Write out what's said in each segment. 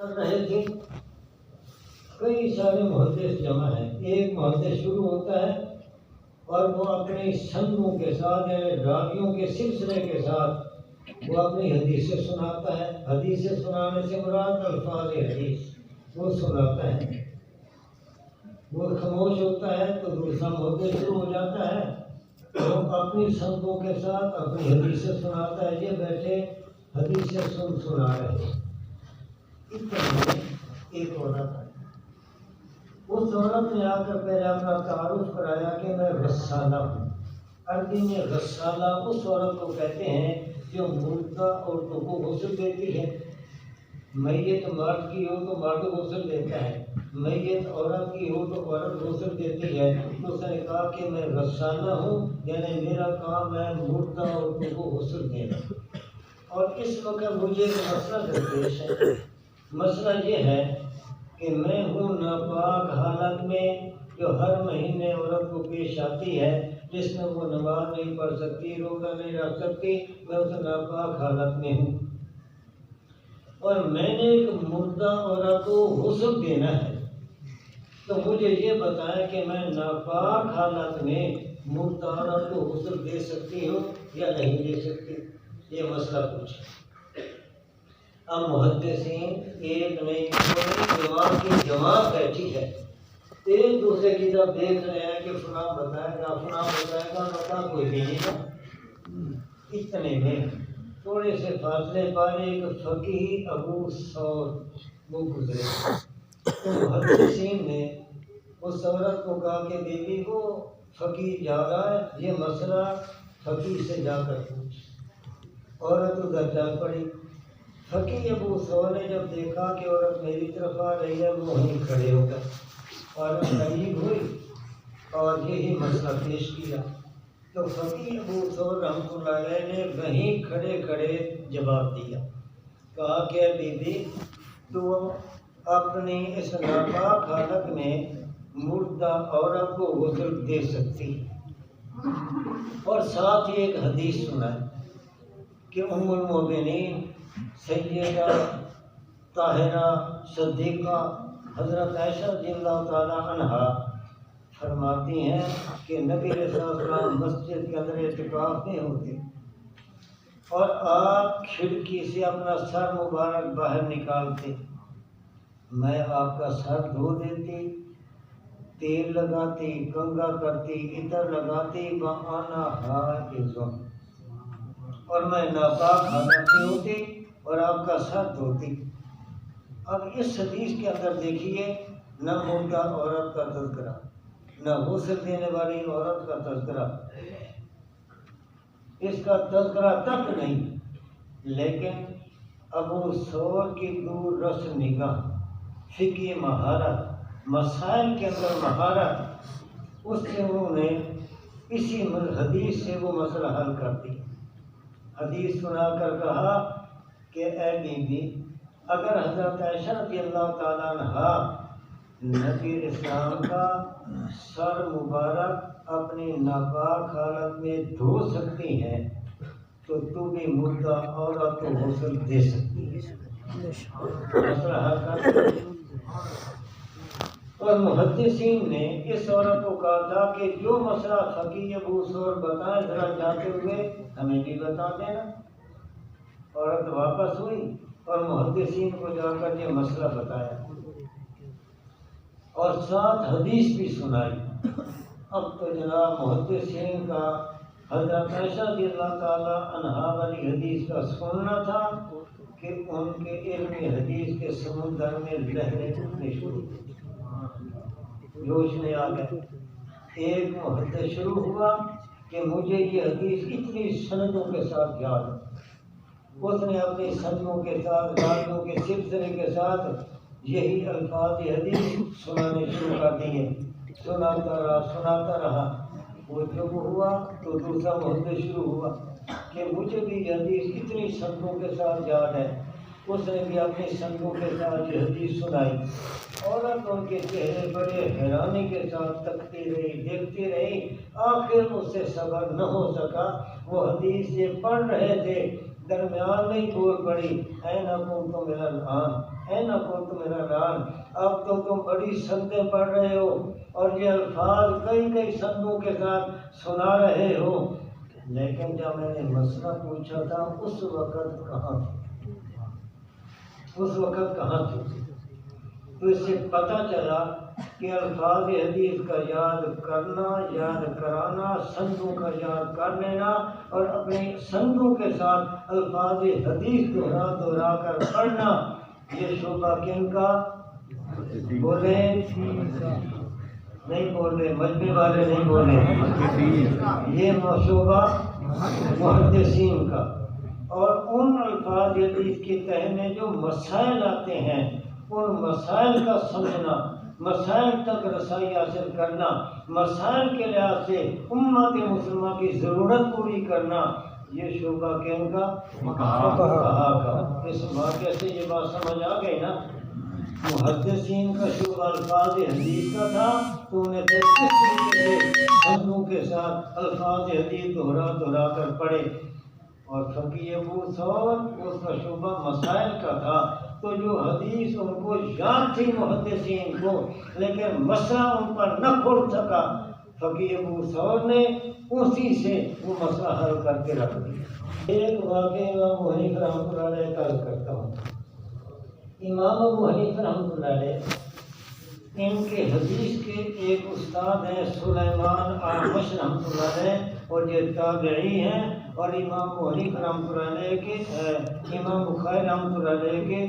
رہے تھے کئی سارے محدث جمع ہیں. ایک محدث شروع ہوتا ہے اور وہ اپنے سندوں کے ساتھ یعنی راویوں کے سلسلے کے ساتھ وہ اپنی حدیثیں سناتا ہے. حدیثیں سنانے سے مراد الفاظ حدیث وہ سناتا ہے. وہ خاموش ہوتا ہے تو دوسرا محدث شروع ہو جاتا ہے. وہ اپنی سندوں کے ساتھ اپنی حدیثیں سناتا ہے. یہ بیٹھے حدیثیں سنا رہے. ایک عورت آئی. اس عورت نے آ کر پہلے اپنا تعارف کرایا کہ میں غسالہ ہوں. عربی میں غسالہ اس عورت کو کہتے ہیں جو مردہ عورتوں کو غسل دیتی ہے. میت مرد کی ہو تو مرد غسل دیتا ہے, میت عورت کی ہو تو عورت غسل دیتی ہے. تو اس نے کہا کہ میں غسالہ ہوں یعنی میرا کام ہے مردہ عورتوں کو غسل دینا. اور اس وقت مجھے ایک مسئلہ درپیش ہے. مسئلہ یہ ہے کہ میں ہوں ناپاک حالت میں جو ہر مہینے عورت کو پیش آتی ہے, جس میں وہ نماز نہیں پڑھ سکتی, روزہ نہیں رکھ سکتی. میں اس ناپاک حالت میں ہوں اور میں نے ایک مردہ عورت کو غسل دینا ہے. تو مجھے یہ بتائیں کہ میں ناپاک حالت میں مردہ عورت کو غسل دے سکتی ہوں یا نہیں دے سکتی. یہ مسئلہ پوچھا. اب محدثین ایک نہیں جماعت کی جماعت بیٹھی ہے, ایک دوسرے کی طرف دیکھ رہے ہیں کہ فلاں بتائے گا فلاں بتائے گا, بتا کوئی بھی نہیں گا. اتنے میں تھوڑے سے فاصلے پر ایک فقیہ ابو ثور وہ گزرے. تو محدثین نے اس عورت کو کہا کہ بیوی وہ فقیہ جا رہا ہے, یہ مسئلہ فقیہ سے جا کر پوچھ. عورت ادھر جا پڑی. فقیہ ابو ثور نے جب دیکھا کہ عورت میری طرف آ رہی ہے وہ وہیں کھڑے ہو گئے. عورت قریب ہوئی اور یہی مسئلہ پیش کیا. تو فقیہ ابو ثور رحمۃ اللہ علیہ نے وہیں کھڑے کھڑے جواب دیا. کہا کہ بی بی تو اپنی اس ناپاک حالت میں مردہ عورت کو غسل دے سکتی. اور ساتھ ہی ایک حدیث سنا کہ ام المؤمنین سیدہ طاہرہ صدیقہ حضرت عائشہ رضی اللہ تعالیٰ عنہا فرماتی ہیں کہ نبی علیہ السلام مسجد کے اندر اعتکاف میں ہوتے اور آپ کھڑکی سے اپنا سر مبارک باہر نکالتے. میں آپ کا سر دھو دیتی, تیل لگاتی, کنگھا کرتی, عطر لگاتی, وَأَنَا حَائِضٌ, اور میں ناپاک حالت میں ہوتی اور آپ کا سر دھوتی. اب اس حدیث کے اندر دیکھیے نہ مردہ عورت کا تذکرہ, نہ غسل دینے والی عورت کا تذکرہ, اس کا تذکرہ تک نہیں. لیکن ابو ثور کی دور رس نگاہ, فقہی مہارت, مسائل کے اندر مہارت, اس سے انہوں نے اسی حدیث سے وہ مسئلہ حل کر دی. حدیث سنا کر کہا کہ اے بی بی اگر حضرت عائشہ رضی اللہ تعالیٰ عنہا نبی اسلام کا سر مبارک اپنی ناپاک حالت میں دھو سکتی ہیں تو تو بھی مردہ عورت کو غسل دے سکتی ہے. مسئلہ حل کر. اور محدثین نے اس عورت کو کہا تھا کہ جو مسئلہ فقیہ ابو ثور بتائیں ذرا جاتے ہوئے ہمیں بھی بتا دینا. عورت واپس ہوئی اور محدثین کو جا کر یہ مسئلہ بتایا اور ساتھ حدیث بھی سنائی. اب تو جناب محدثین کا حضرت عائشہ رضی اللہ تعالیٰ عنہا والی حدیث کا سننا تھا کہ ان کے علم حدیث کے سمندر میں لہریں اٹھنے شروع ہوئی, جوش میں آ گئے. ایک محدث شروع ہوا کہ مجھے یہ حدیث اتنی سندوں کے ساتھ یاد ہے. اس نے اپنی سندوں کے ساتھ راویوں کے سلسلے کے ساتھ یہی الفاظ حدیث سنانے شروع کر دیے. سناتا رہا. وہ جب ہوا تو دوسرا محدث شروع ہوا کہ مجھے بھی یہ حدیث اتنی سندوں کے ساتھ یاد ہے. اس نے بھی اپنی سندوں کے ساتھ یہ حدیث سنائی. عورت ان کے چہرے بڑے حیرانی کے ساتھ تکتی رہی, دیکھتی رہی. آخر اس سے صبر نہ ہو سکا. وہ حدیث یہ پڑھ رہے تھے, درمیان میں ہی بول پڑی, اے نہ کنتم الان, ہے نہ کو تمہارا ران، اب تو تم بڑی سندیں پڑھ رہے ہو اور یہ الفاظ کئی کئی سندوں کے ساتھ سنا رہے ہو، لیکن جب میں نے مسئلہ پوچھا تھا اس وقت کہاں تھے؟ اس وقت کہاں تھے؟ تو اس سے پتہ چلا کہ الفاظ حدیث کا یاد کرنا، یاد کرانا، سندوں کا یاد کر لینا اور اپنے سندوں کے ساتھ الفاظ حدیث دہرا دہرا کر پڑھنا، یہ شعبہ کن کا؟ بولے نہیں بولے، مجمع والے نہیں بولے، یہ شعبہ محدثین کا۔ اور ان الفاظ حدیث کے تحت میں جو مسائل آتے ہیں ان مسائل کا سمجھنا، مسائل تک رسائی حاصل کرنا، مسائل کے لحاظ سے امت مسلمہ کی ضرورت پوری کرنا، یہ شعبہ کن کا؟ فقہا کا۔ اس واقعے سے یہ بات سمجھ آ گئی نا، محدثین کا شعبہ الفاظ حدیث کا تھا تو انہیں پھر کس طریقے سے سندوں کے ساتھ الفاظ حدیث دہرا دہرا کر پڑھے۔ اور فقیہ ابو ثور اس کا شعبہ مسائل کا تھا، تو جو حدیث ان کو یاد تھی محدثین کو لیکن مسئلہ ان پر نہ کھل سکا، فقیہ ابو ثور نے اسی سے وہ مسئلہ حل کر کے رکھ دیا۔ ایک واقعہ امام ابو حنیفہ رحمۃ اللہ علیہ کا کرتا ہوں۔ امام ابو حنیفہ رحمۃ اللہ علیہ ان کے حدیث کے ایک استاد ہیں سلیمان اعمش رحمۃ اللہ علیہ، اور یہ تابعی ہیں، اور امام ابو حنیفہ رحمۃ اللہ علیہ کے امام بخاری رحمۃ اللہ علیہ کے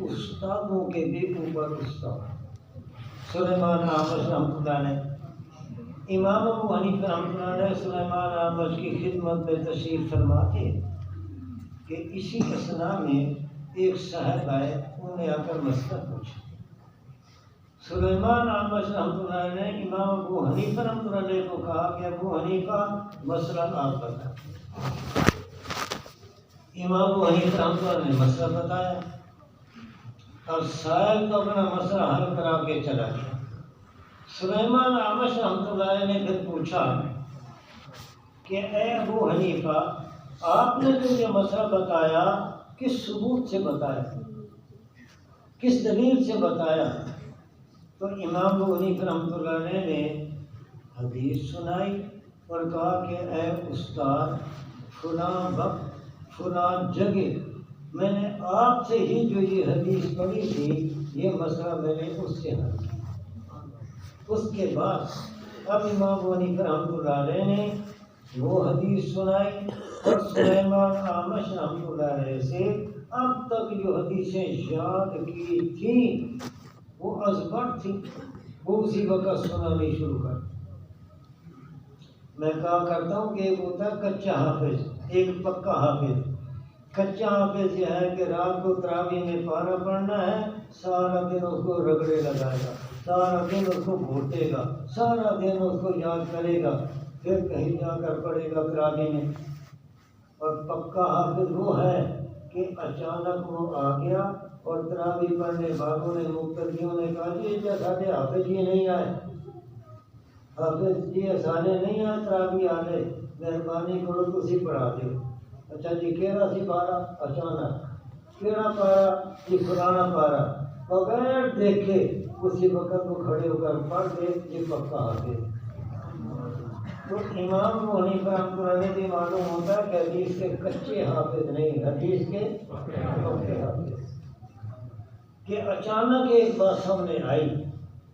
استادوں کے بھی اوپر استاد سلیمان اعمش رحمۃ اللہ علیہ۔ امام ابو حنیفہ رحمۃ اللہ علیہ سلیمان اعمش کی خدمت میں تشریف فرماتے ہیں کہ اسی اثناء میں ایک صاحب آئے، انہوں نے آ کر مسئلہ پوچھا۔ سلیمان اعمش رحمۃ اللہ علیہ نے امام ابو حنیفہ رحمۃ اللہ علیہ کو کہا کہ ابو حنیفہ مسئلہ آپ بتائیں۔ امام ابو حنیفہ رحمۃ اللہ علیہ نے مسئلہ بتایا، اور سائل تو اپنا مسئلہ حل کرا کے چلا گیا۔ سلیمان اعمش رحمۃ اللہ علیہ نے پھر پوچھا کہ اے ابو حنیفہ، آپ نے جو یہ مسئلہ بتایا کس ثبوت سے بتایا، کس دلیل سے بتایا؟ تو امام ابو حنیفہ رحمۃ اللہ علیہ نے حدیث سنائی اور کہا کہ اے استاد، فلاں وقت فلاں جگہ میں نے آپ سے ہی جو یہ حدیث پڑھی تھی، یہ مسئلہ میں نے اس سے حل کیا۔ اس کے بعد اب امام ابو حنیفہ رحمۃ اللہ علیہ نے وہ حدیث سنائی، اور سلیمان اعمش رحمۃ اللہ علیہ سے اب تک جو حدیثیں یاد کی تھیں وہ ازبر تھی، وہ اسی وقت سنانی شروع کر۔ میں کہا کرتا ہوں کہ ایک ہوتا ہے کچا حافظ، ایک پکا حافظ۔ کچا حافظ یہ ہے کہ رات کو تراویح میں پارہ پڑھنا ہے، سارا دن اس کو رگڑے لگائے گا، سارا دن اس کو گھوٹے گا، سارا دن اس کو یاد کرے گا، پھر کہیں جا کر پڑھے گا تراویح میں۔ اور پکا حافظ وہ ہے کہ اچانک وہ آ گیا اور تراویح پڑھنے والوں نے مقتدیوں نے کہا جی سارے حافظ یہ نہیں آئے، حافظ جی سارے نہیں آئے تراویح والے، مہربانی کرو تسی پڑھا دو۔ اچھا جی کہڑا سی پارا؟ اچانک کہڑا پارا؟ جی فلانا پارا، بغیر دیکھے اسی وقت وہ کھڑے ہو کر پڑھ دے، یہ پکا حافظ۔ تو امام ابو حنیفہ رحمۃ اللہ علیہ سے معلوم ہوتا ہے کہ حدیث کے کچے حافظ نہیں، حدیث کے پکے حافظ۔ کہ اچانک ایک بات سامنے آئی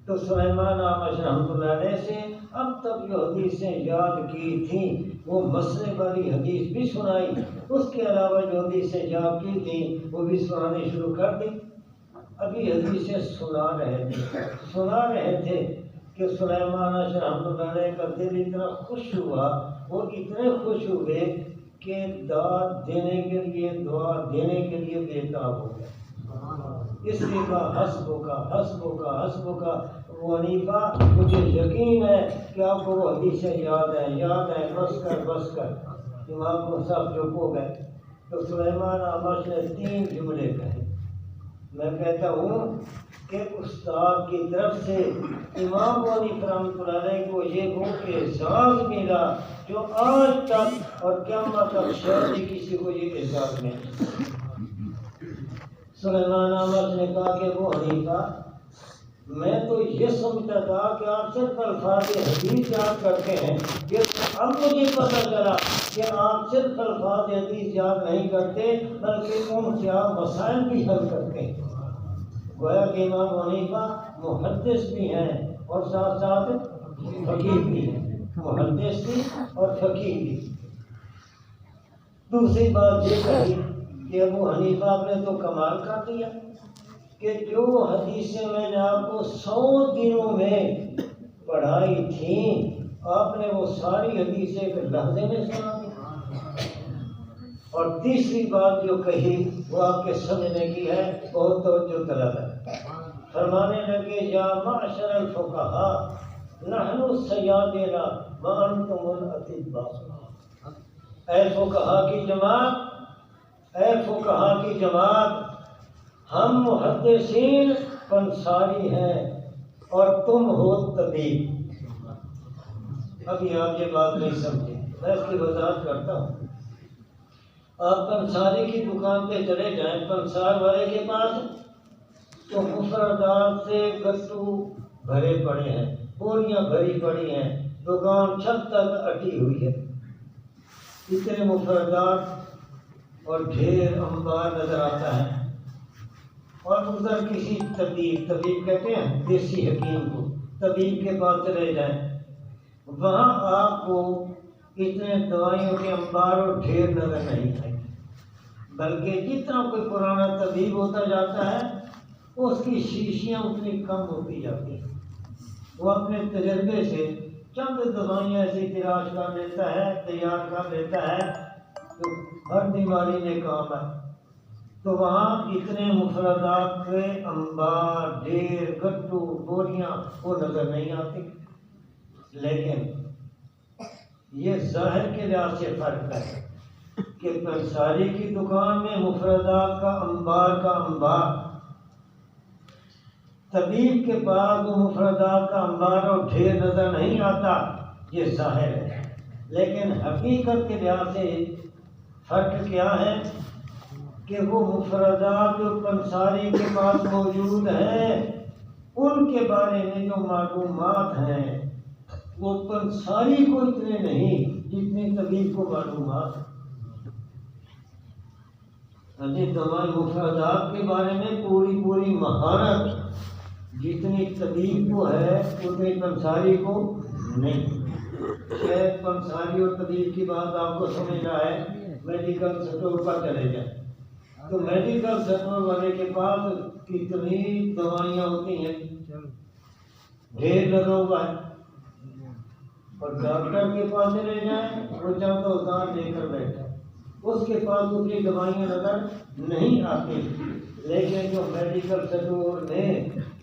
تو سلیمان اعمش رحمۃ اللہ علیہ سے اب تک جو حدیثیں یاد کی تھیں وہ مسئلے والی حدیث بھی سنائی، اس کے علاوہ جو حدیثیں یاد کی تھیں وہ بھی سنانی شروع کر دی۔ ابھی حدیثیں سنا رہے تھے کہ سلیمان اعمش رحمۃ اللہ علیہ کا دل اتنا خوش ہوا، وہ اتنے خوش ہوئے کہ داد دینے کے لیے، دعا دینے کے لیے بےتاب ہو گئے۔ اس لیے کہا حسبک ابو حنیفہ، مجھے یقین ہے کہ آپ کو وہ حدیثیں یاد ہیں، بس کر۔ امام کو صاحب چپ ہو گئے۔ تو سلیمان اعمش نے 3 جملے کہے۔ میں کہتا ہوں کہ استاد کی طرف سے امام ابو حنیفہ رحمۃ اللہ علیہ کو یہ وہ اعزاز ملا جو آج تک اور قیامت تک شاید ہی کسی کو یہ اعزاز نہیں۔ سلیمان احمد نے کہا کہ وہ حنیفہ میں تو یہ سمجھتا تھا کہ آپ صرف الفاظ حدیث یاد کرتے ہیں، اب مجھے پتہ چلا کہ آپ صرف الفاظ حدیث یاد نہیں کرتے بلکہ ان سے آپ مسائل بھی حل کرتے ہیں۔ گویا کہ امام حنیفہ محدث بھی ہیں اور ساتھ ساتھ فقیہ بھی ہیں، محدث بھی اور فقیہ بھی۔ دوسری بات یہ کہی کہ ابو حنیفہ نے تو کمال کر دیا کہ جو حدیثیں میں نے آپ کو 100 دنوں میں پڑھائی تھیں آپ نے وہ ساری حدیثیں ایک لحظے میں سنا دی۔ اور تیسری بات جو کہی وہ آپ کے سمجھنے کی ہے، بہت توجہ طلب ہے۔ فرمانے لگے یا معشر الفقہاء نحن السیادنا وانتم الاطباء، اے فقہا کی جماعت، اے فقہا کی جماعت، ہم محدثین پنساری ہیں اور تم ہو طبیب۔ ابھی آپ یہ بات نہیں سمجھے، میں اس کی وضاحت کرتا ہوں۔ آپ پنساری کی دکان پہ چلے جائیں، پنسار والے کے پاس، تو مفردات سے گٹو بھرے پڑے ہیں، بوریاں بھری پڑی ہیں، دکان چھت تک اٹی ہوئی ہے، اتنے مفردات اور ڈھیر انبار نظر آتا ہے۔ اور ادھر کسی طبیب کہتے ہیں دیسی حکیم کو، طبیب کے پاس چلے جائیں، وہاں آپ کو اتنے دوائیوں کے انبار اور ڈھیر نظر نہیں آئے، بلکہ جتنا کوئی پرانا طبیب ہوتا جاتا ہے اس کی شیشیاں اتنی کم ہوتی جاتی ہیں۔ وہ اپنے تجربے سے چند دوائیاں ایسی تلاش کر لیتا ہے، تیار کر لیتا ہے تو ہر بیماری میں کام ہے۔ تو وہاں اتنے مفردات کے انبار، ڈھیر، گٹو، بوریاں وہ نظر نہیں آتی۔ لیکن یہ ظاہر کے لحاظ سے فرق ہے کہ پنساری کی دکان میں مفردات کا انبار، طبیب کے پاس وہ مفردات کا انبار اور ڈھیر نظر نہیں آتا، یہ ظاہر ہے۔ لیکن حقیقت کے لحاظ سے فرق کیا ہے کہ وہ مفردات جو پنساری کے پاس موجود ہیں ان کے بارے میں جو معلومات ہیں وہ پنساری کو اتنے نہیں جتنی طبیب کو معلومات ہیں۔ دوائی مفردات کے بارے میں پوری مہارت جتنی طبیب کو ہے اتنی پنساری کو نہیں۔ شاید پنساری اور طبیب کی بات آپ کو سمجھ رہا ہے، میڈیکل اسٹور پر چلے جائیں تو میڈیکل اسٹور والے کے پاس کتنی دوائیاں ہوتی ہیں، ڈھیر لگا ہوا ہے، اور ڈاکٹر کے پاس چلے جائیں وہ چند اوزار لے کر بیٹھا، اس کے پاس اتنی دوائیاں نظر نہیں آتی۔ لیکن جو میڈیکل اسٹور میں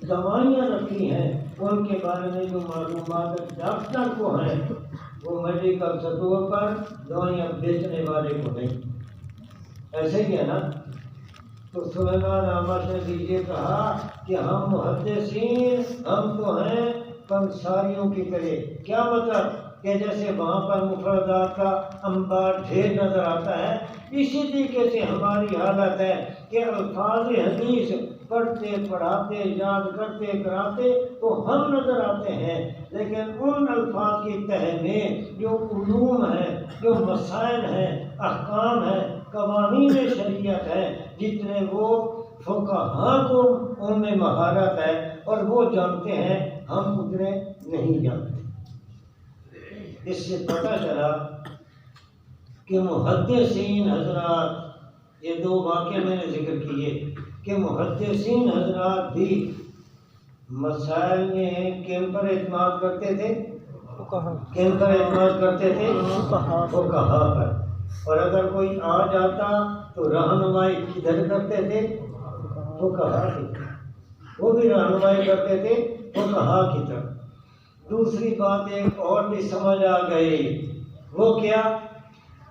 دوائیاں رکھی ہیں ان کے بارے میں جو معلومات ڈاکٹر کو ہیں وہ میڈیکل اسٹور پر دوائیاں بیچنے والے کو نہیں۔ ایسے ہی ہے نا؟ تو سلیمان احمد نے بھی یہ کہا کہ ہم محدثین ہم تو ہیں پنساریوں کی طرح۔ کیا مطلب کہ جیسے وہاں پر مفردات کا انبار ڈھیر نظر آتا ہے، اسی طریقے سے ہماری حالت ہے کہ الفاظ حدیث پڑھتے پڑھاتے یاد کرتے کراتے تو ہم نظر آتے ہیں، لیکن ان الفاظ کی تہ میں جو علوم ہیں، جو مسائل ہیں، احکام ہیں، قوانین شریعت ہیں، جتنے وہ فقہاء کو ان میں مہارت ہے اور وہ جانتے ہیں، ہم اتنے نہیں جانتے۔ اس سے پتہ چلا کہ محدثین حضرات، یہ دو واقعے میں نے ذکر کیے کہ محدثین حضرات بھی مسائل میں کن پر اعتماد کرتے تھے؟ کن پر اعتماد کرتے تھے؟ فقہاء پر۔ اور اگر کوئی آ جاتا تو رہنمائی کدھر کرتے تھے؟ فقہاء کی طرف، وہ بھی رہنمائی کرتے تھے فقہاء کی طرف۔ دوسری بات ایک اور بھی سمجھ آ گئی، وہ کیا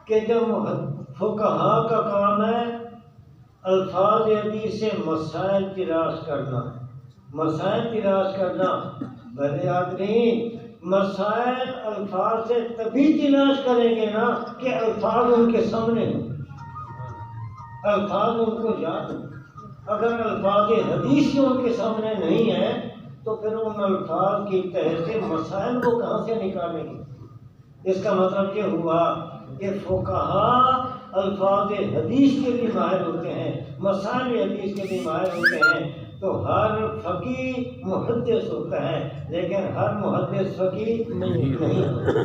کہ جب فقہاء کا کام ہے الفاظ حدیث سے مسائل تلاش کرنا، مسائل تلاش کرنا، بھلے آدمی مسائل الفاظ سے تبھی تلاش کریں گے نا کہ الفاظ ان کے سامنے ہوں، الفاظ ان کو یاد ہوں۔ اگر الفاظ حدیث ہی ان کے سامنے نہیں ہیں تو پھر ان الفاظ کی تحت سے مسائل کو کہاں سے نکالیں گے؟ اس کا مطلب یہ ہوا کہ فقہا الفاظ حدیث کے بھی ماہر ہوتے ہیں، مسائل حدیث کے بھی ماہر ہوتے ہیں، تو ہر فقیہ محدث ہوتا ہے لیکن ہر محدث فقیہ نہیں ہوتا۔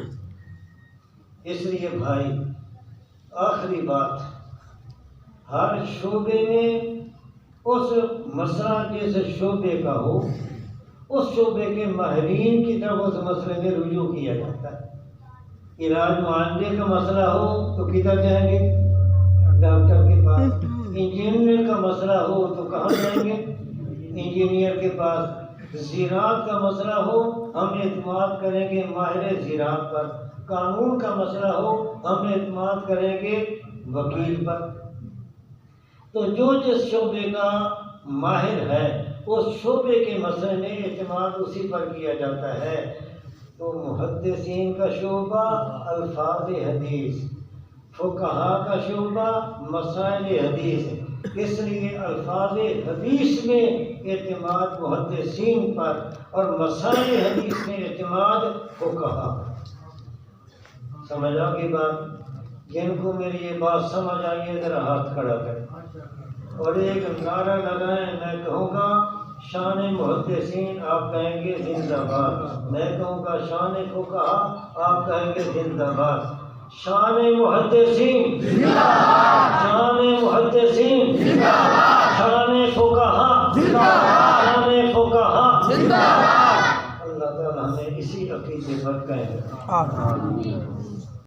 اس لیے بھائی آخری بات، ہر شعبے میں اس مسئلہ جس شعبے کا ہو اس شعبے کے ماہرین کی طرف اس مسئلے میں رجوع کیا جاتا ہے۔ علاج معالجے کا مسئلہ ہو تو کدھر جائیں گے؟ ڈاکٹر کے پاس۔ انجینئر کا مسئلہ ہو تو کہاں جائیں گے؟ انجینئر کے پاس۔ زراعت کا مسئلہ ہو ہم اعتماد کریں گے ماہر زراعت پر۔ قانون کا مسئلہ ہو ہم اعتماد کریں گے وکیل پر۔ تو جو جس شعبے کا ماہر ہے اس شعبے کے مسئلے میں اعتماد اسی پر کیا جاتا ہے۔ تو محدثین کا شعبہ الفاظ حدیث، فقہا کا شعبہ مسائل حدیث، اس لیے الفاظ حدیث میں اعتماد محدثین پر اور مسائل حدیث میں اعتماد فقہا پر۔ سمجھ آ گئی بات؟ جن کو میری یہ بات سمجھ آئی ہے ذرا ہاتھ کھڑا کریں اور ایک نعرہ لگائیں۔ میں کہوں گا شان محدثین، آپ کہیں گے زندہ باد۔ میں کہوں گا شان فقہا، آپ کہیں گے زندہ باد۔ شان محدثین زندہ باد، شان محدثین زندہ باد، شان فقہا زندہ باد، شان فقہا زندہ باد۔ اللہ تعالیٰ ہمیں اسی عقیدے پر قائم رکھے۔